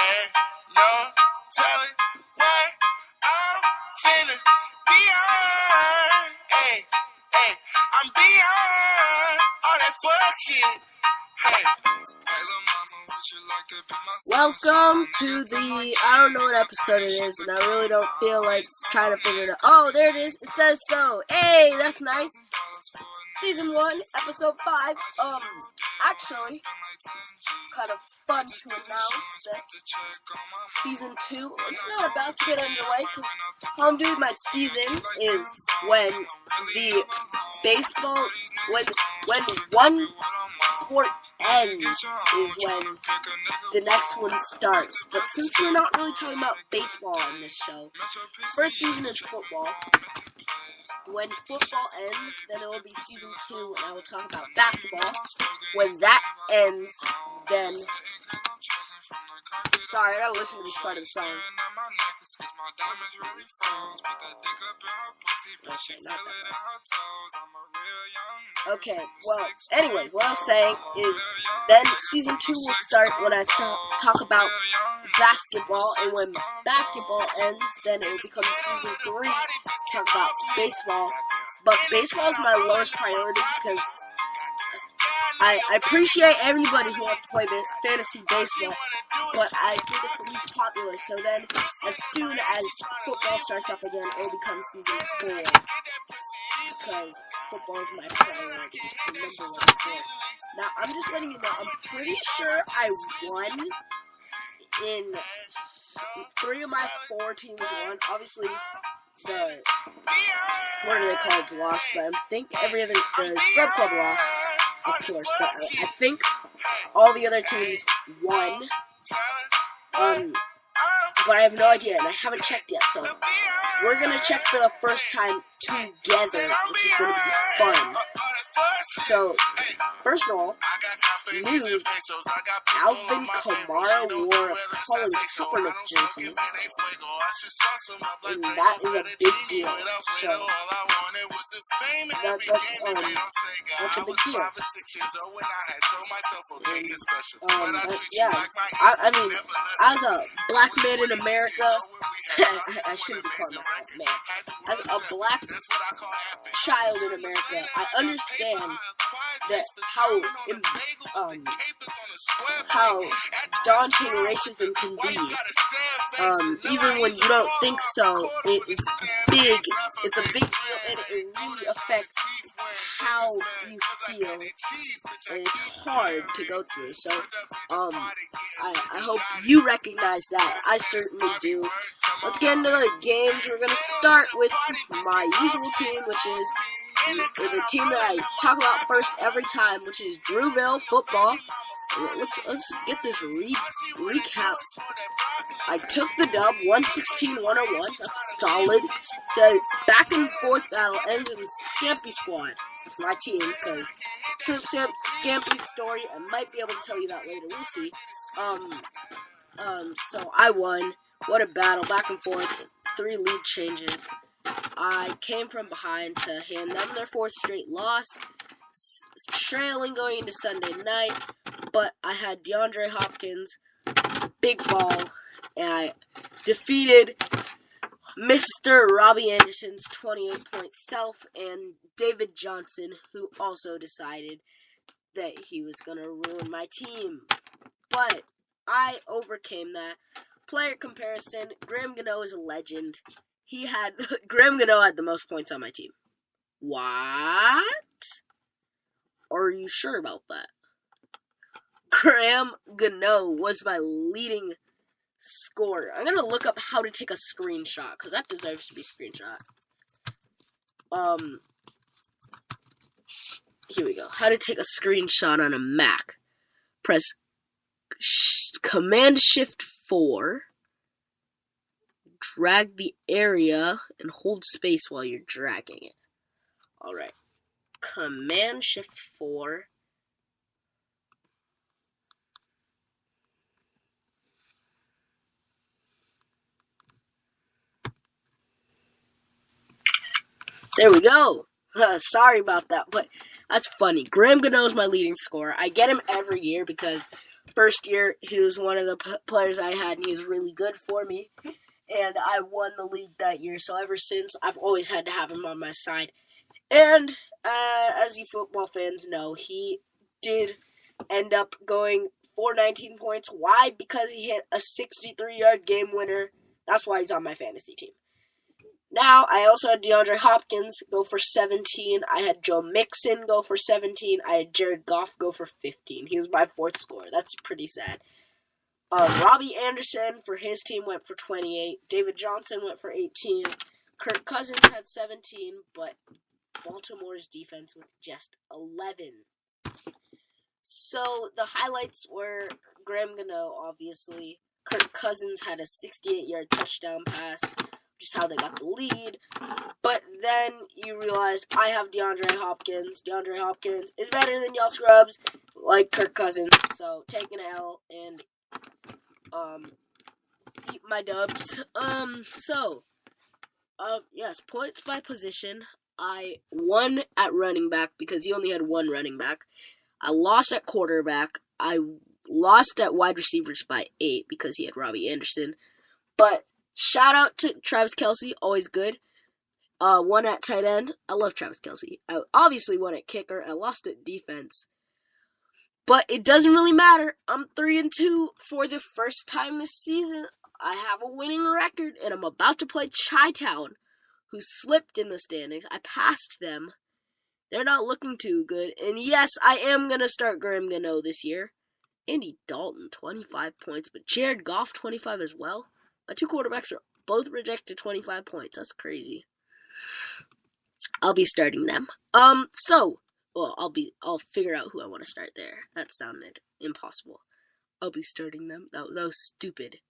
Ain't no telling what I'm feeling beyond. Hey, hey, I'm beyond all that fuck shit. Hey. Welcome to the, I don't know what episode it is, and I really don't feel like trying to figure it out. Oh, there it is. It says so. Hey, that's nice. Season 1, episode 5. Actually, kind of fun to announce that season 2, it's not about to get underway, because how I'm doing my season is when the baseball, when one sport ends is when the next one starts. But since we're not really talking about baseball on this show, first season is football. When football ends, then it will be season 2, and I will talk about basketball. When that ends, then... Sorry, I gotta listen to this part of the song. Okay, well, anyway, what I was saying is, then season 2 will start when I talk about basketball, and when basketball ends, then it will become season 3 to talk about baseball. But baseball is my lowest priority because I appreciate everybody who wants to play fantasy baseball, but I think it's the least popular. So then, as soon as football starts up again, it will become season 4. Because football is my priority. It's the number 1 sport. Now, I'm just letting you know, I'm pretty sure I won in 3 of my 4 teams won. Obviously, the, what are they called, lost, but I think the Scrub Club lost, of course, but I think all the other teams won, but I have no idea, and I haven't checked yet, so we're gonna check for the first time together, which is gonna be fun. So, first of all, news, Alvin Kamara wore a Colin Kaepernick jersey, and that is a big deal, so that's a big deal. But yeah, I mean, as a black man in America, I shouldn't be calling myself man, as a black child in America, I understand that how daunting racism can be. Even when you don't think so, it's big. It's a big deal, and it really affects how you feel, and it's hard to go through. So, I hope you recognize that. I certainly do. Let's get into the games. We're gonna start with my usual team, which is the team that I talk about first every time, which is Drewville football. Let's get this recap. I took the dub, 116-101. That's solid. It's a back and forth battle ends in Scampy Squad. That's my team, because Scampy's story, I might be able to tell you that later. We'll see. So I won. What a battle, back and forth. 3 lead changes. I came from behind to hand them their 4th straight loss, trailing going into Sunday night, but I had DeAndre Hopkins, big ball, and I defeated Mr. Robbie Anderson's 28-point self and David Johnson, who also decided that he was going to ruin my team. But I overcame that. Player comparison, Graham Gano is a legend. Graham Gano had the most points on my team. What? Are you sure about that? Graham Gano was my leading scorer. I'm going to look up how to take a screenshot, because that deserves to be a screenshot. Here we go. How to take a screenshot on a Mac. Press Command-Shift-4. Drag the area and hold space while you're dragging it. Alright. Command-Shift-4. There we go. Sorry about that, but That's funny. Graham Gano is my leading scorer. I get him every year because first year he was one of the players I had, and he was really good for me. And I won the league that year, so ever since, I've always had to have him on my side. And as you football fans know, he did end up going for 19 points. Why? Because he hit a 63-yard game winner. That's why he's on my fantasy team. Now, I also had DeAndre Hopkins go for 17. I had Joe Mixon go for 17. I had Jared Goff go for 15. He was my fourth scorer. That's pretty sad. Robbie Anderson for his team went for 28. David Johnson went for 18. Kirk Cousins had 17, but Baltimore's defense with just 11. So the highlights were Graham Gano, obviously. Kirk Cousins had a 68-yard touchdown pass, which is how they got the lead. But then you realized I have DeAndre Hopkins. DeAndre Hopkins is better than y'all scrubs, like Kirk Cousins. So take an L and eat my dubs. Yes, points by position. I won at running back because he only had one running back. I lost at quarterback. I lost at wide receivers by 8 because he had Robbie Anderson. But shout out to Travis Kelce, always good. Won at tight end. I love Travis Kelce. I obviously won at kicker. I lost at defense. But it doesn't really matter. I'm 3-2 for the first time this season. I have a winning record, and I'm about to play Chi-Town, who slipped in the standings. I passed them. They're not looking too good. And yes, I am going to start Graham Gano this year. Andy Dalton, 25 points. But Jared Goff, 25 as well. My two quarterbacks are both rejected 25 points. That's crazy. I'll be starting them. I'll figure out who I want to start there. That sounded impossible. I'll be starting them. That was stupid.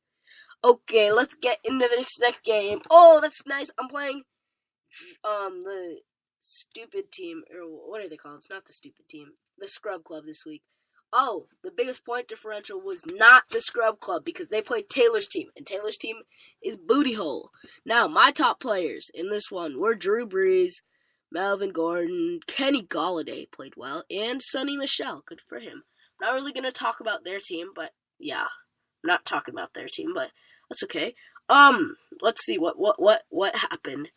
Okay, let's get into the next game. Oh, that's nice. I'm playing the stupid team, or what are they called? It's not the stupid team. The Scrub Club this week. Oh, the biggest point differential was not the Scrub Club because they played Taylor's team, and Taylor's team is Booty Hole. Now, my top players in this one were Drew Brees, Melvin Gordon, Kenny Golladay played well, and Sonny Michel. Good for him. I'm not really going to talk about their team, but yeah. I'm not talking about their team, but that's okay. Let's see what happened.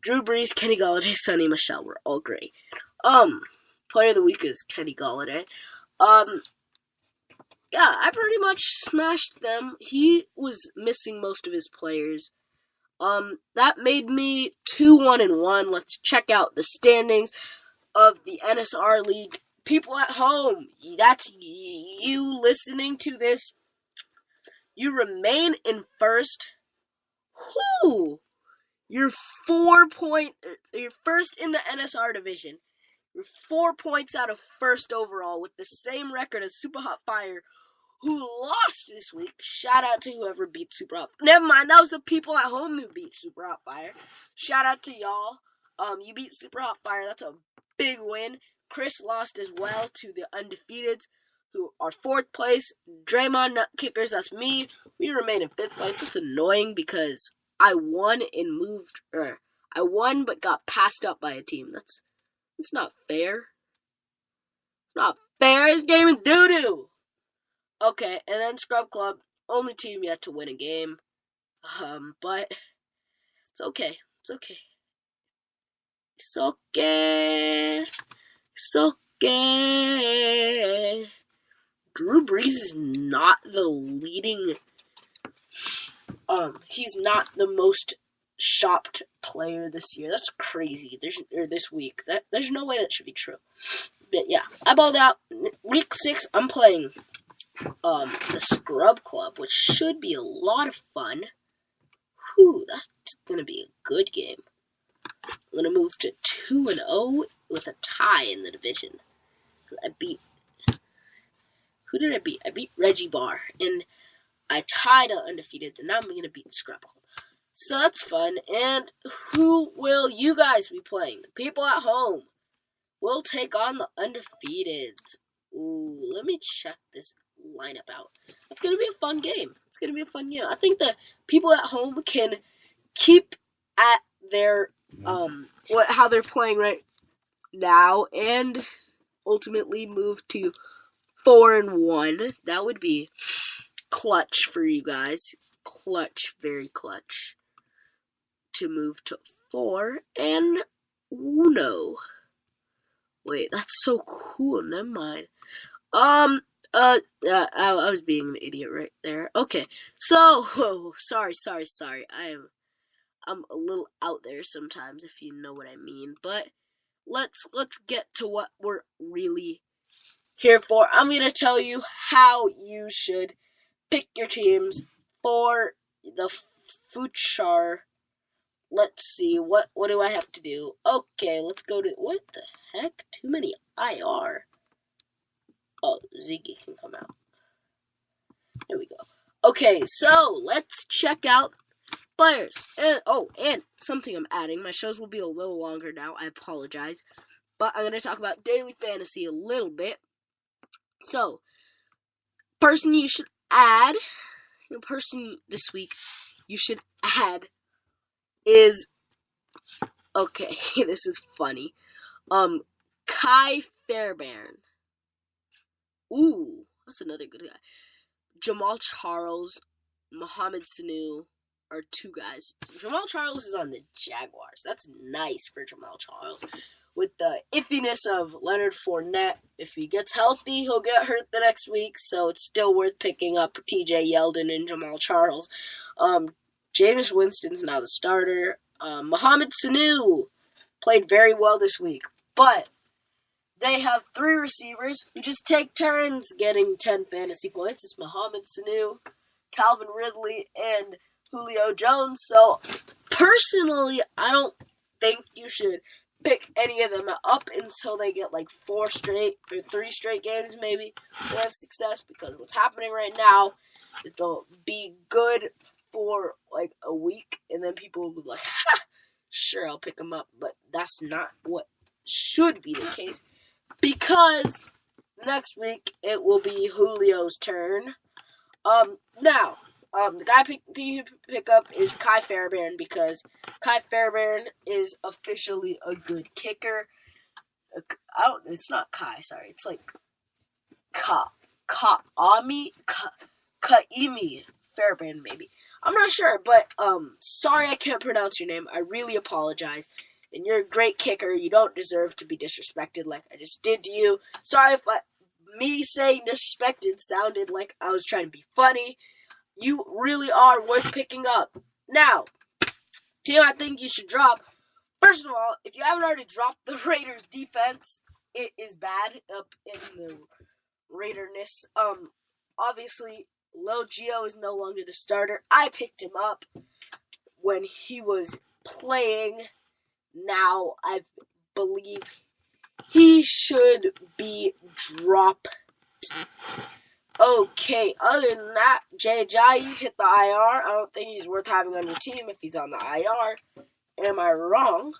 Drew Brees, Kenny Golladay, Sonny Michel were all great. Player of the week is Kenny Golladay. Yeah, I pretty much smashed them. He was missing most of his players. That made me 2-1-1. Let's check out the standings of the NSR League. People at home, that's you listening to this. You remain in first. Whoo! You're first in the NSR division. You're 4 points out of first overall with the same record as Super Hot Fire, who lost this week. Shout out to whoever beat Super Hot. Never mind, that was the people at home who beat Super Hot Fire. Shout out to y'all. You beat Super Hot Fire. That's a big win. Chris lost as well to the Undefeateds, who are 4th place. Draymond Nut Kickers, that's me. We remain in 5th place. It's annoying because I won but got passed up by a team. That's not fair. Not fair. This game is doo-doo. Okay, and then Scrub Club, only team yet to win a game. But it's okay. It's okay. It's okay. It's okay. Drew Brees is not the leading. He's not the most shopped player this year. That's crazy. This week. There's no way that should be true. But yeah, I balled out. Week 6, I'm playing the Scrub Club, which should be a lot of fun. Whew, that's gonna be a good game. I'm gonna move to 2-0 with a tie in the division. Who did I beat? I beat Reggie Barr, and I tied Undefeated, and now I'm gonna beat the Scrub Club. So that's fun. And who will you guys be playing? The people at home will take on the Undefeateds. Ooh, let me check this lineup out. It's gonna be a fun game. It's gonna be a fun game. I think the people at home can keep at their how they're playing right now and ultimately move to 4-1. That would be clutch for you guys. Clutch, very clutch. To move to 4-1. Wait, that's so cool. Never mind. I was being an idiot right there. Okay, so sorry. I'm a little out there sometimes, if you know what I mean. But let's get to what we're really here for. I'm gonna tell you how you should pick your teams for the future. Let's see, what do I have to do? Okay, let's go to, what the heck? Too many IR. Oh, Ziggy can come out. There we go. Okay, so let's check out players. And something I'm adding. My shows will be a little longer now. I apologize. But I'm going to talk about daily fantasy a little bit. So, person you should add, the person this week you should add is, okay, this is funny. Kai Fairbairn. Ooh, that's another good guy. Jamal Charles, Mohamed Sanu are two guys. Jamal Charles is on the Jaguars. That's nice for Jamal Charles. With the iffiness of Leonard Fournette, if he gets healthy, he'll get hurt the next week, so it's still worth picking up TJ Yeldon and Jamal Charles. Jameis Winston's now the starter. Mohamed Sanu played very well this week, but they have 3 receivers who just take turns getting 10 fantasy points. It's Mohamed Sanu, Calvin Ridley, and Julio Jones. So, personally, I don't think you should pick any of them up until they get like 4 straight or 3 straight games maybe to have success, because what's happening right now is they'll be good for like a week and then people will be like, ha, sure, I'll pick them up, but that's not what should be the case, because next week it will be Julio's turn. The guy you pick up is Kai Fairbairn, because Kai Fairbairn is officially a good kicker. It's not Kai, sorry. It's like Kaimi Fairbairn, maybe. I'm not sure, but sorry I can't pronounce your name. I really apologize. And you're a great kicker. You don't deserve to be disrespected like I just did to you. Sorry if me saying disrespected sounded like I was trying to be funny. You really are worth picking up. Now, team I think you should drop. First of all, if you haven't already dropped the Raiders defense, it is bad up in the Raiderness. Obviously, Lil Gio is no longer the starter. I picked him up when he was playing. Now, I believe he should be dropped. Okay, other than that, Jay Ajayi hit the IR. I don't think he's worth having on your team if he's on the IR. Am I wrong?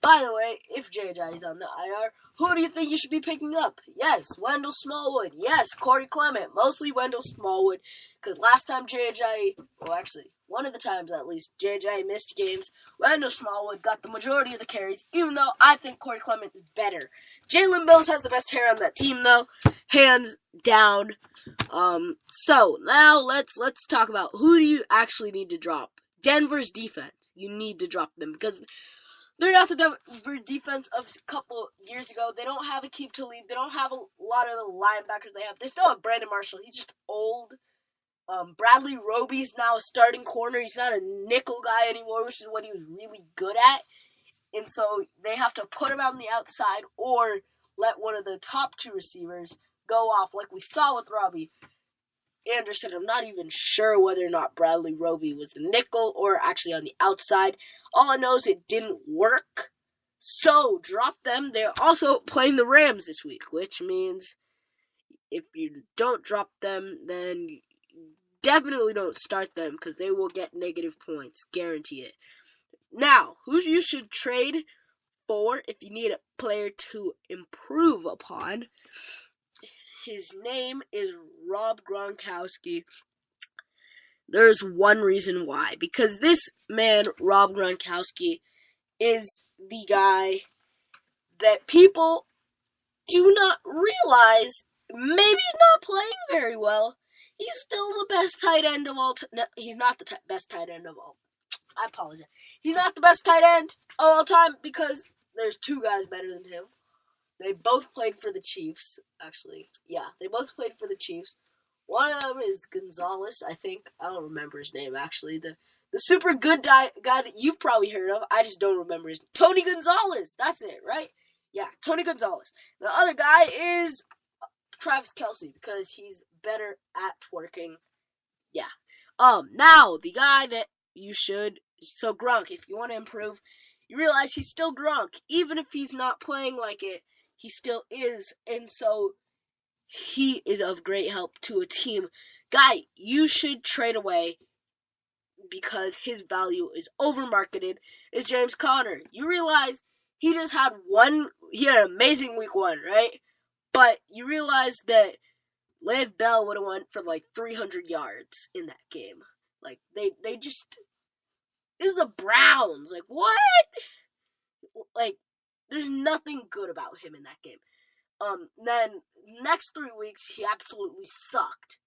By the way, if Jay Ajayi's on the IR, who do you think you should be picking up? Yes, Wendell Smallwood. Yes, Corey Clement. Mostly Wendell Smallwood, because last time Jay Ajayi, well, actually, one of the times at least, Jay Ajayi missed games. Wendell Smallwood got the majority of the carries, even though I think Corey Clement is better. Jalen Mills has the best hair on that team, though, hands down. So now let's talk about who do you actually need to drop. Denver's defense. You need to drop them because they're not the Denver defense of a couple years ago. They don't have Aqib Talib. They don't have a lot of the linebackers they have. They still have Brandon Marshall. He's just old. Bradley Roby's now a starting corner. He's not a nickel guy anymore, which is what he was really good at. And so they have to put him out on the outside or let one of the top 2 receivers go off like we saw with Robbie Anderson. I'm not even sure whether or not Bradley Roby was the nickel or actually on the outside. All I know is it didn't work. So drop them. They're also playing the Rams this week, which means if you don't drop them, then definitely don't start them because they will get negative points. Guarantee it. Now, who you should trade for if you need a player to improve upon? His name is Rob Gronkowski. There's one reason why. Because this man, Rob Gronkowski, is the guy that people do not realize maybe he's not playing very well. He's still the best tight end of all time. No, he's not the best tight end of all. I apologize. He's not the best tight end of all time because there's two guys better than him. They both played for the Chiefs, actually. Yeah, they both played for the Chiefs. One of them is Gonzalez, I think. I don't remember his name, actually. The super good guy that you've probably heard of. I just don't remember his name. Tony Gonzalez. That's it, right? Yeah, Tony Gonzalez. The other guy is Travis Kelce because he's better at twerking. Yeah. Now, the guy that you should... So, Gronk, if you want to improve, you realize he's still Gronk. Even if he's not playing like it, he still is. And so, he is of great help to a team. Guy, you should trade away because his value is overmarketed, is James Conner. You realize he just had he had an amazing week 1, right? But you realize that Le'Veon Bell would have went for like 300 yards in that game. Like, they just... This is the Browns. Like, what? Like, there's nothing good about him in that game. Then, next 3 weeks, he absolutely sucked.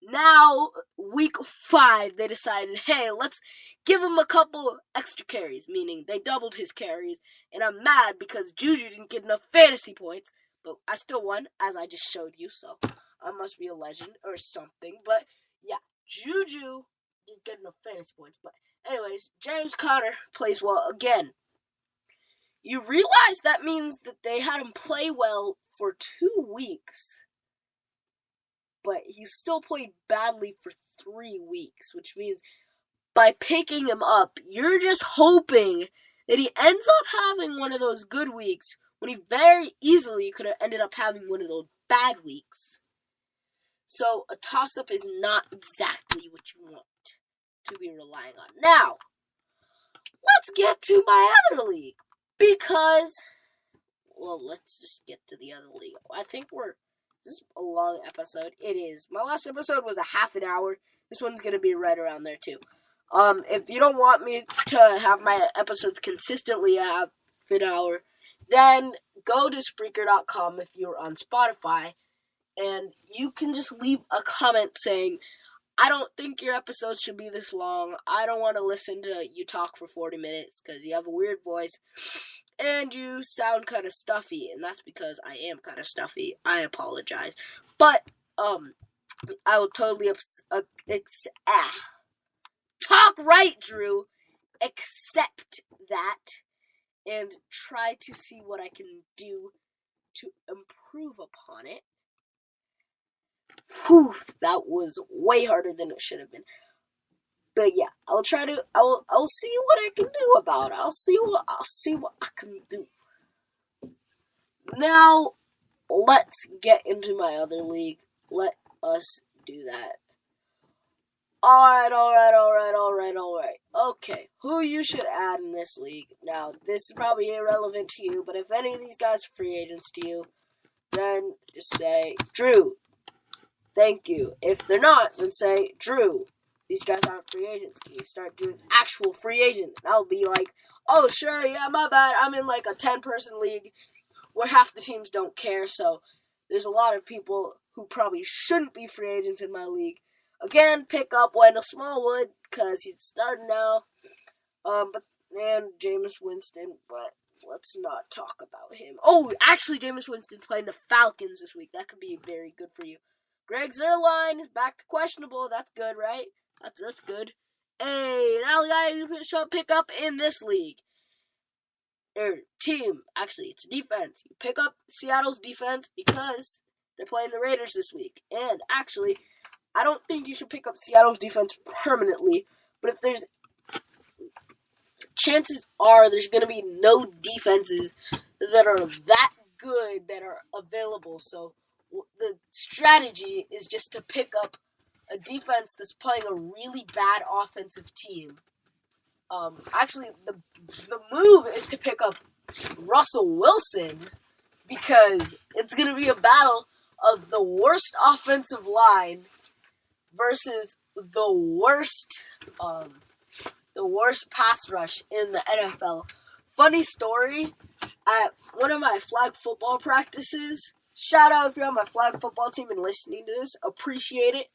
Now, week 5, they decided, hey, let's give him a couple extra carries, meaning they doubled his carries, and I'm mad because Juju didn't get enough fantasy points, but I still won, as I just showed you, so I must be a legend or something, but yeah, Juju didn't get enough fantasy points, but anyways, James Conner plays well again. You realize that means that they had him play well for 2 weeks, but he still played badly for 3 weeks, which means by picking him up, you're just hoping that he ends up having one of those good weeks when he very easily could have ended up having one of those bad weeks. So a toss-up is not exactly what you want to be relying on. Now, let's get to my other league, because, well, let's just get to the other league. I think this is a long episode. It is. My last episode was a half an hour. This one's going to be right around there, too. If you don't want me to have my episodes consistently a half an hour, then go to Spreaker.com if you're on Spotify, and you can just leave a comment saying, I don't think your episodes should be this long. I don't want to listen to you talk for 40 minutes because you have a weird voice and you sound kind of stuffy, and that's because I am kind of stuffy. I apologize. But, I will totally talk right, Drew. Accept that and try to see what I can do to improve upon it. Whew, that was way harder than it should have been. But yeah, I'll see what I can do about it. I'll see what I can do. Now, let's get into my other league. Let us do that. Alright. Okay, who you should add in this league. Now, this is probably irrelevant to you, but if any of these guys are free agents to you, then just say, Drew, thank you. If they're not, then say, Drew, these guys aren't free agents. Can you start doing actual free agents? And I'll be like, oh, sure, yeah, my bad. I'm in like a 10-person league where half the teams don't care, so there's a lot of people who probably shouldn't be free agents in my league. Again, pick up Wendell Smallwood, because he's starting now. And Jameis Winston, but let's not talk about him. Oh, actually, Jameis Winston's playing the Falcons this week. That could be very good for you. Greg Zuerlein is back to questionable. That's good, right? That's good. Hey, now the guy you should pick up in this league. Team. Actually, it's defense. You pick up Seattle's defense because they're playing the Raiders this week. And actually, I don't think you should pick up Seattle's defense permanently, but if there's chances are there's going to be no defenses that are that good that are available. So the strategy is just to pick up a defense that's playing a really bad offensive team. Actually, the move is to pick up Russell Wilson because it's going to be a battle of the worst offensive line versus the worst pass rush in the NFL. Funny story, at one of my flag football practices. Shout out if you're on my flag football team and listening to this. Appreciate it.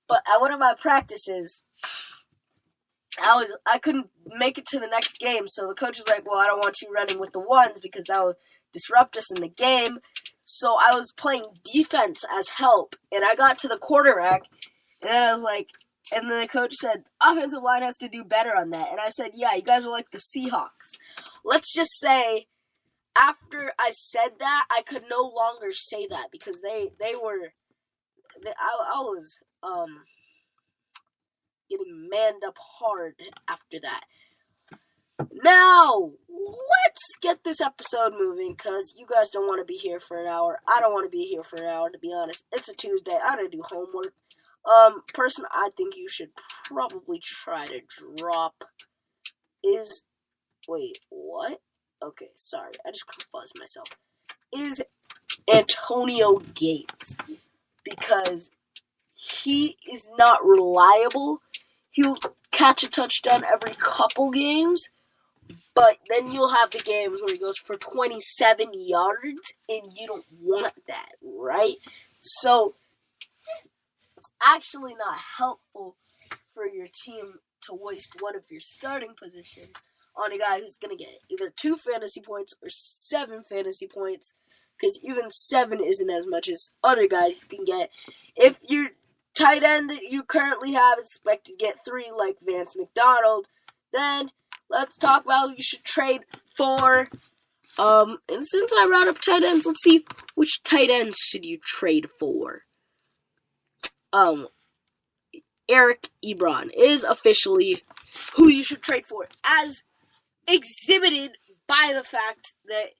But at one of my practices, I couldn't make it to the next game, so the coach was like, well, I don't want you running with the ones because that would disrupt us in the game. So I was playing defense as help, and I got to the quarterback, and then I was like, and then the coach said, offensive line has to do better on that. And I said, yeah, you guys are like the Seahawks. Let's just say, after I said that, I could no longer say that because I was getting manned up hard after that. Now, let's get this episode moving because you guys don't want to be here for an hour. I don't want to be here for an hour, to be honest. It's a Tuesday. I gotta do homework. Person I think you should probably try to drop is... Wait, what? Okay, sorry. I just confused myself. Is Antonio Gates. Because he is not reliable. He'll catch a touchdown every couple games. But then you'll have the games where he goes for 27 yards. And you don't want that, right? So... it's actually not helpful for your team to waste one of your starting positions on a guy who's going to get either 2 fantasy points or 7 fantasy points, because even 7 isn't as much as other guys you can get. If your tight end that you currently have is expected to get 3 like Vance McDonald, then let's talk about who you should trade for. And since I brought up tight ends, let's see which tight ends should you trade for. Eric Ebron is officially who you should trade for, as exhibited by the fact that,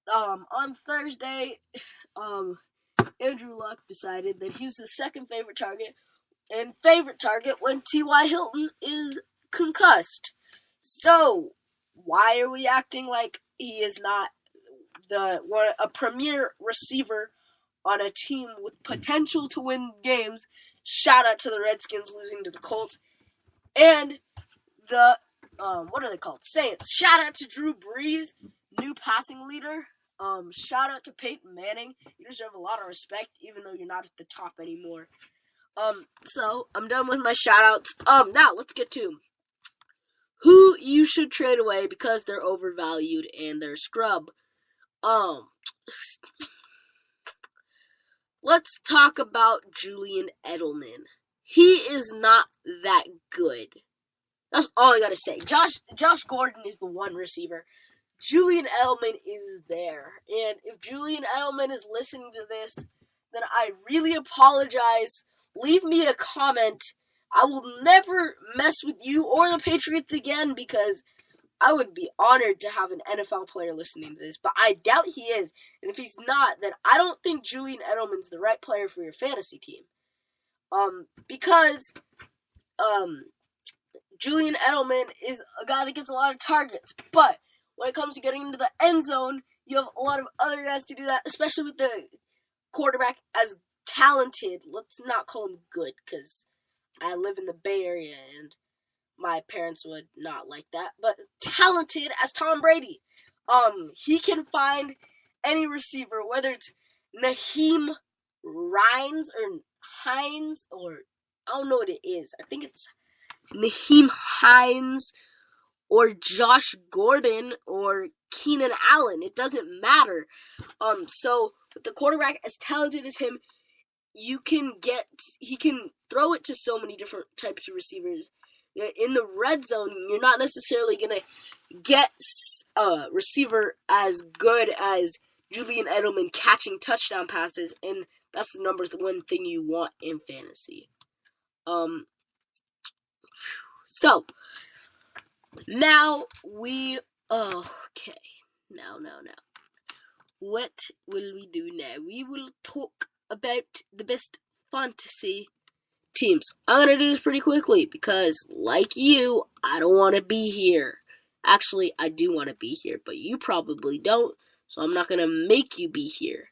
on Thursday, Andrew Luck decided that he's the second favorite target, and favorite target when T.Y. Hilton is concussed. So, why are we acting like he is not a premier receiver on a team with potential to win games? Shout out to the Redskins losing to the Colts. And the, what are they called? Saints. Shout out to Drew Brees, new passing leader. Shout out to Peyton Manning. You deserve a lot of respect, even though you're not at the top anymore. So, I'm done with my shout outs. Now, let's get to who you should trade away because they're overvalued and they're scrub. Let's talk about Julian Edelman. He is not that good. That's all I gotta say. Josh Gordon is the one receiver. Julian Edelman is there. And if Julian Edelman is listening to this, then I really apologize. Leave me a comment. I will never mess with you or the Patriots again because I would be honored to have an NFL player listening to this, but I doubt he is. And if he's not, then I don't think Julian Edelman's the right player for your fantasy team. Because Julian Edelman is a guy that gets a lot of targets, but when it comes to getting into the end zone, you have a lot of other guys to do that, especially with the quarterback as talented. Let's not call him good, because I live in the Bay Area, and my parents would not like that, but talented as Tom Brady. He can find any receiver, whether it's Naheem Hines, or I don't know what it is. I think it's Naheem Hines, or Josh Gordon, or Keenan Allen. It doesn't matter. So with the quarterback as talented as him, he can throw it to so many different types of receivers. In the red zone, you're not necessarily going to get a receiver as good as Julian Edelman catching touchdown passes, and that's the number one thing you want in fantasy. So, now okay. Now. What will we do now? We will talk about the best fantasy teams. I'm going to do this pretty quickly because, like you, I don't want to be here. Actually, I do want to be here, but you probably don't, so I'm not going to make you be here.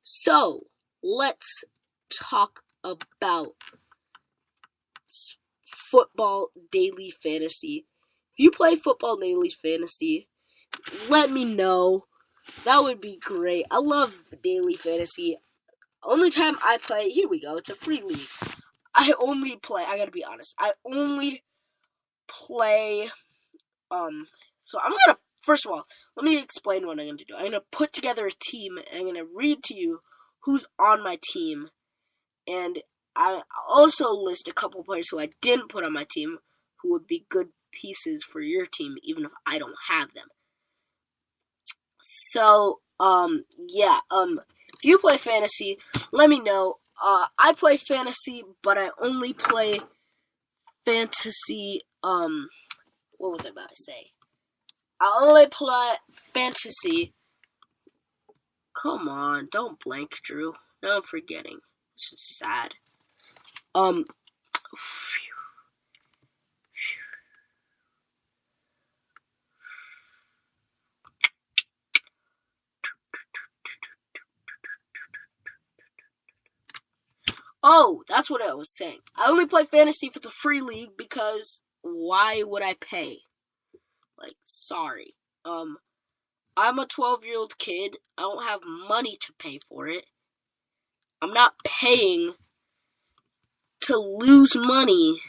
So, let's talk about Football Daily Fantasy. If you play Football Daily Fantasy, let me know. That would be great. I love daily fantasy. Only time I play, here we go, it's a free league. I gotta be honest, I only play, so I'm gonna, first of all, let me explain what I'm gonna do. I'm gonna put together a team, and I'm gonna read to you who's on my team, and I also list a couple players who I didn't put on my team, who would be good pieces for your team, even if I don't have them. So, yeah, if you play fantasy, let me know. I play fantasy, but I only play fantasy, what was I about to say? I only play fantasy. Come on, don't blank, Drew. Now I'm forgetting. This is sad. Oh, that's what I was saying. I only play fantasy if it's a free league because why would I pay? Like, sorry. I'm a 12-year-old kid. I don't have money to pay for it. I'm not paying to lose money.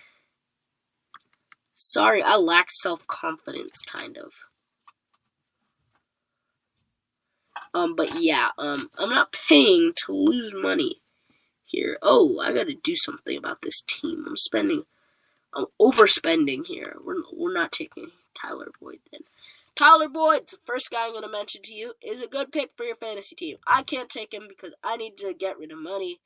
Sorry, I lack self-confidence, kind of. But yeah, I'm not paying to lose money here. Oh, I gotta do something about this team. I'm overspending here. We're not taking Tyler Boyd then. Tyler Boyd, the first guy I'm going to mention to you, is a good pick for your fantasy team. I can't take him because I need to get rid of money.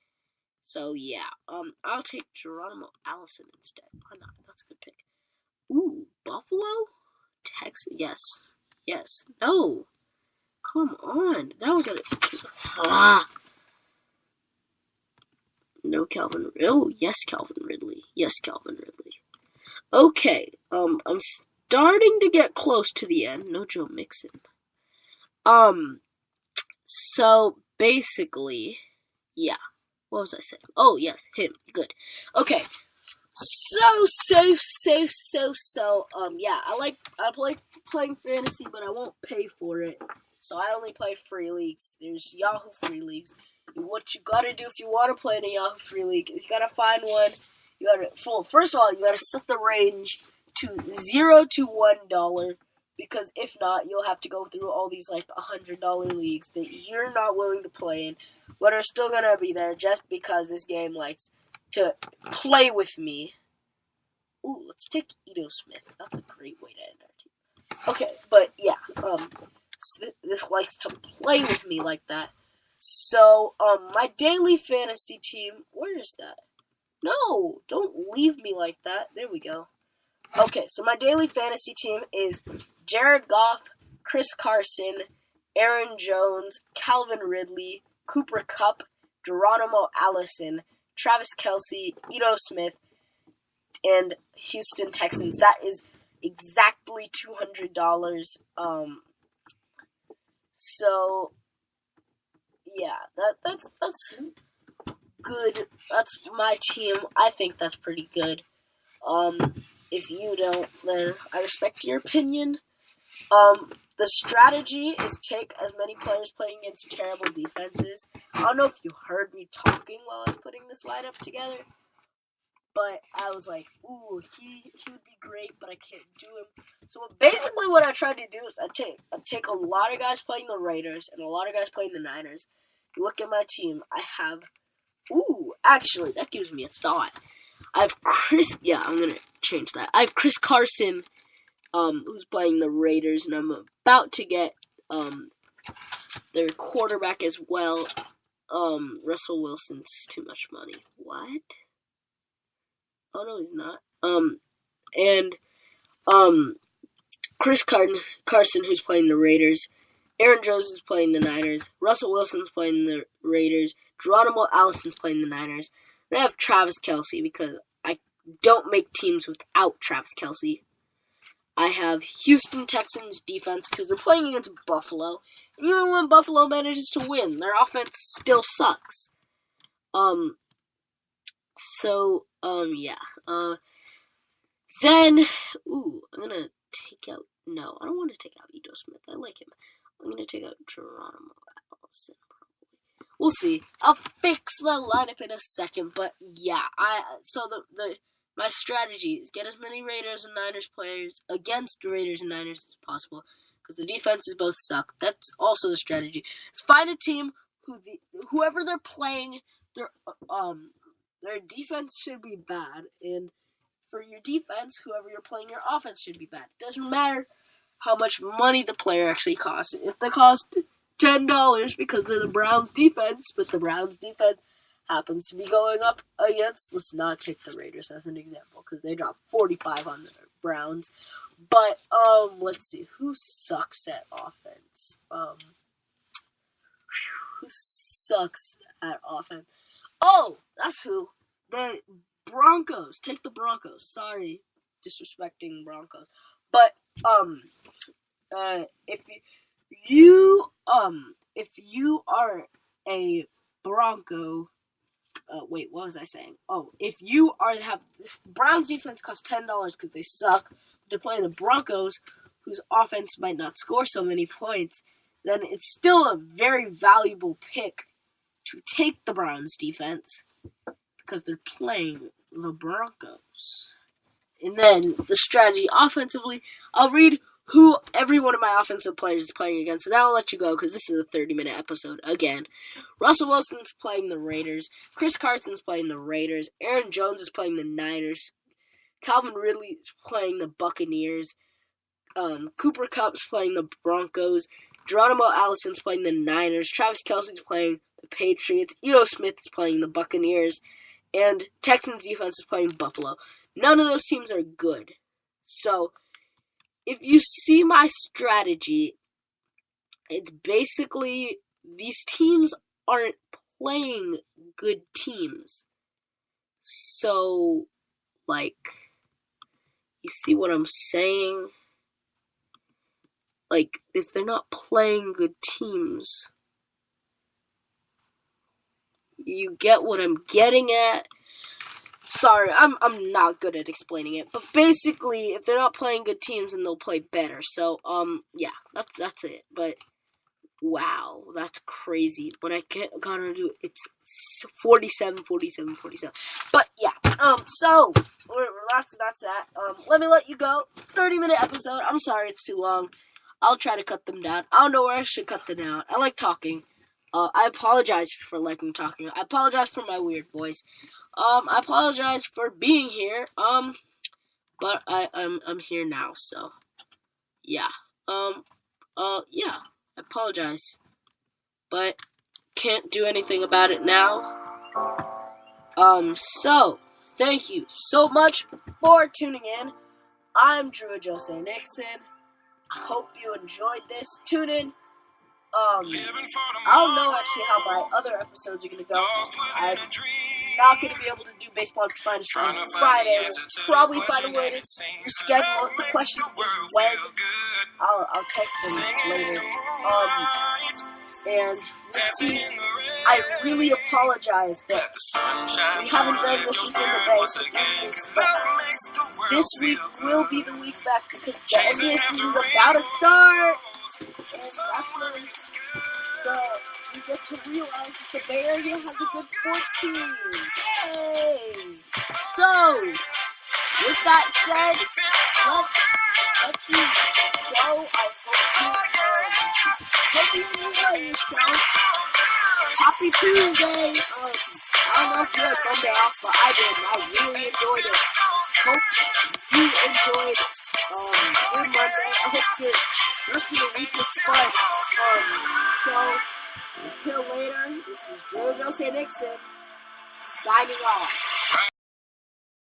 So, yeah. I'll take Geronimo Allison instead. Why not? That's a good pick. Ooh, Buffalo? Texas? Yes. Yes. No. Come on. Now we're going to... No Calvin... Oh, yes, Calvin Ridley. Yes, Calvin Ridley. Okay. I'm starting to get close to the end. No Joe Mixon. So, basically, yeah. What was I saying? Oh, yes, him. Good. Okay. Yeah. I like playing fantasy, but I won't pay for it. So I only play free leagues. There's Yahoo free leagues. What you gotta do if you want to play in a Yahoo free league is you gotta find one. First of all, you gotta set the range to $0 to $1, because if not, you'll have to go through all these like $100 leagues that you're not willing to play in, but are still gonna be there just because this game likes to play with me. Ooh, let's take Ito Smith. That's a great way to end our team. Okay, but yeah, this likes to play with me like that. So, my daily fantasy team, where is that? No, don't leave me like that. There we go. Okay, so my daily fantasy team is Jared Goff, Chris Carson, Aaron Jones, Calvin Ridley, Cooper Kupp, Geronimo Allison, Travis Kelce, Ito Smith, and Houston Texans. That is exactly $200. So yeah, that's good. That's my team. I think that's pretty good. If you don't, then I respect your opinion. The strategy is take as many players playing against terrible defenses. I don't know if you heard me talking while I was putting this lineup together, but I was like, ooh, he would be great, but I can't do him. So basically what I tried to do is I take a lot of guys playing the Raiders and a lot of guys playing the Niners. You look at my team, I have, actually, that gives me a thought. I have I'm going to change that. I have Chris Carson, who's playing the Raiders, and I'm about to get their quarterback as well. Russell Wilson's too much money. What? Oh, no, he's not. Chris Carson, who's playing the Raiders. Aaron Jones is playing the Niners. Russell Wilson's playing the Raiders. Geronimo Allison's playing the Niners. Then I have Travis Kelce because I don't make teams without Travis Kelce. I have Houston Texans defense because they're playing against Buffalo. And even when Buffalo manages to win, their offense still sucks. Yeah. Then, I'm gonna take out... No, I don't want to take out Ito Smith. I like him. I'm going to take out Geronimo Allison, probably. We'll see. I'll fix my lineup in a second, but yeah. My strategy is get as many Raiders and Niners players against the Raiders and Niners as possible, because the defenses both suck. That's also the strategy. Is find a team whoever they're playing, their defense should be bad, and for your defense, whoever you're playing, your offense should be bad. It doesn't matter how much money the player actually costs. If they cost $10 because they're the Browns defense, but the Browns defense happens to be going up against, let's not take the Raiders as an example, because they dropped 45 on the Browns. But, let's see, who sucks at offense? Who sucks at offense? Oh, that's who. The Broncos. Take the Broncos. Sorry, disrespecting Broncos. But, if you are a Bronco, wait, what was I saying? Oh, if you have Browns defense costs $10 because they suck, but they're playing the Broncos, whose offense might not score so many points, then it's still a very valuable pick to take the Browns defense because they're playing the Broncos. And then the strategy offensively, I'll read who every one of my offensive players is playing against, and then I'll let you go because this is a 30-minute episode again. Russell Wilson's playing the Raiders. Chris Carson's playing the Raiders. Aaron Jones is playing the Niners. Calvin Ridley is playing the Buccaneers. Cooper Kupp's playing the Broncos. Geronimo Allison's playing the Niners. Travis Kelce's playing the Patriots. Ito Smith is playing the Buccaneers. And Texans defense is playing Buffalo. None of those teams are good. So, if you see my strategy, it's basically these teams aren't playing good teams. So, like, you see what I'm saying? Like, if they're not playing good teams, you get what I'm getting at? Sorry, I'm not good at explaining it, but basically, if they're not playing good teams, then they'll play better. So, yeah, that's it. But wow, that's crazy. But I gotta do it's 47. But yeah, so that's that. Let me let you go. 30-minute episode. I'm sorry it's too long. I'll try to cut them down. I don't know where I should cut them down. I like talking. I apologize for liking talking. I apologize for my weird voice. I apologize for being here. But I'm here now, so yeah. Yeah. I apologize. But can't do anything about it now. So thank you so much for tuning in. I'm Drew Jose Nixon. I hope you enjoyed this. Tune in. I don't know actually how my other episodes are going to go. I'm not going to be able to do Baseball at its Finest on Friday. We'll probably find a way to reschedule it. The question is when. I'll text them later. And let's see. I really apologize that we haven't done this within the bank, but this week will be the week back because the NBA season is about to start. And that's when you get to realize that the Bay Area has a good sports team. Yay! So, with that said, let's you go. I hope you enjoy yourself. Happy Tuesday. I don't know if you had Monday off, but I did, and I really enjoyed it. Hope you enjoyed your Monday. I hope the rest of the week was fun. So, until later, this is Joe Jose Nixon, signing off.